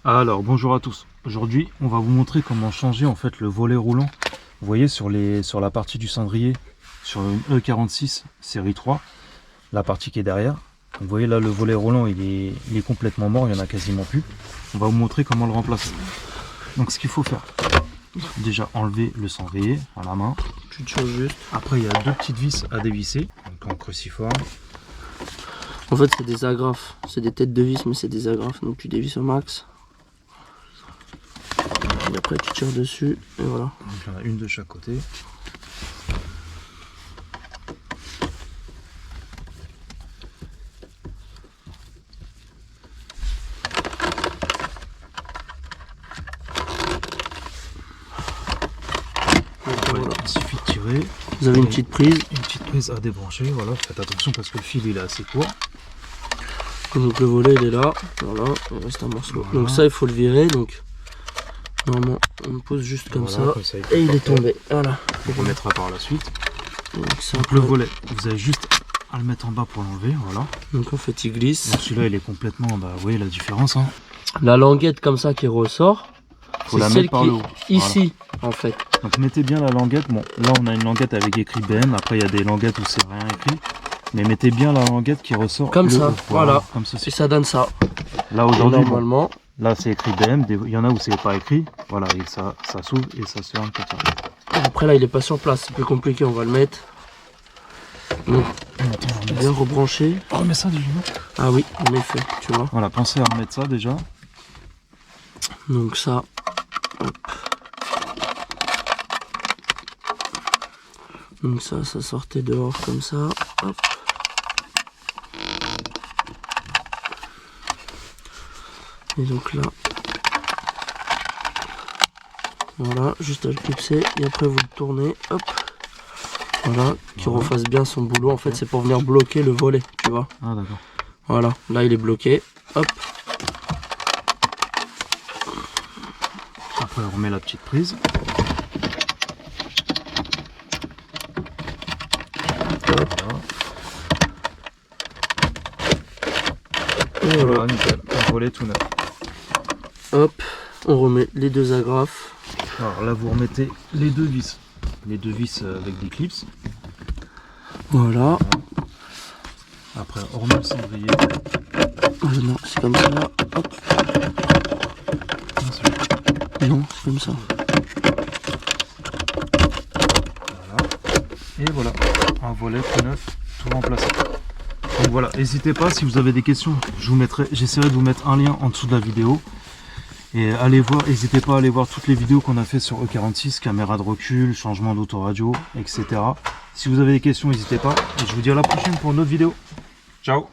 Alors bonjour à tous, aujourd'hui on va vous montrer comment changer en fait le volet roulant. Vous voyez sur la partie du cendrier, sur une E46 série 3, la partie qui est derrière. Vous voyez là le volet roulant il est complètement mort, il n'y en a quasiment plus. On va vous montrer comment le remplacer. Donc ce qu'il faut faire, déjà enlever le cendrier à la main. Tu tires juste. Après il y a deux petites vis à dévisser, donc en cruciforme. En fait c'est des agrafes, c'est des têtes de vis mais c'est des agrafes, donc tu dévisses au max. Et après tu tires dessus et voilà. Donc il y en a une de chaque côté. Voilà. Il suffit de tirer. Vous avez une petite prise À débrancher, voilà, faites attention parce que le fil il est assez court. donc le volet il est là, voilà, il reste un morceau. Voilà. Donc ça il faut le virer, donc normalement on le pose juste comme Voilà, ça et il est tombé, voilà. On remettra par la suite. Donc Le volet, vous avez juste à le mettre en bas pour l'enlever, voilà. Donc en fait il glisse. Celui-là il est complètement, bah vous voyez la différence. Hein. La languette comme ça qui ressort, Faut c'est la celle mettre par qui le haut. est ici en fait. Donc mettez bien la languette. Bon, là on a une languette avec écrit BM. Après il y a des languettes où c'est rien écrit. Mais mettez bien la languette qui ressort Comme ça, haut. voilà. Comme Et ceci. ça donne ça. Là Et aujourd'hui, normalement, là c'est écrit BM. Il y en a où c'est pas écrit. Voilà, et ça s'ouvre et ça se ferme comme ça. après là il est pas sur place, c'est plus compliqué, on va le mettre. Donc bien rebrancher. On remet ça déjà. Ah oui, en effet, tu vois. Voilà, pensez à remettre ça déjà. Donc ça, hop. Donc ça sortait dehors comme ça, hop. Et donc là, voilà, juste à le clipser et après vous le tournez, hop. Voilà, qu'il refasse bien son boulot. En fait, c'est pour venir bloquer le volet, tu vois. Ah d'accord. Voilà, là il est bloqué, hop. Après on remet la petite prise. Voilà. Et voilà. Nickel, un volet tout neuf. Hop, on remet les deux agrafes. Alors là vous remettez les deux vis avec des clips. Voilà. Après on remet le cendrier. Non, c'est comme ça. Hop. Non, c'est comme ça. Voilà. Et voilà, un volet tout neuf, tout remplacé. Donc voilà, n'hésitez pas si vous avez des questions, j'essaierai de vous mettre un lien en dessous de la vidéo. Et allez voir, n'hésitez pas à aller voir toutes les vidéos qu'on a fait sur E46, caméra de recul, changement d'autoradio, etc. Si vous avez des questions, n'hésitez pas. Et je vous dis à la prochaine pour une autre vidéo. Ciao!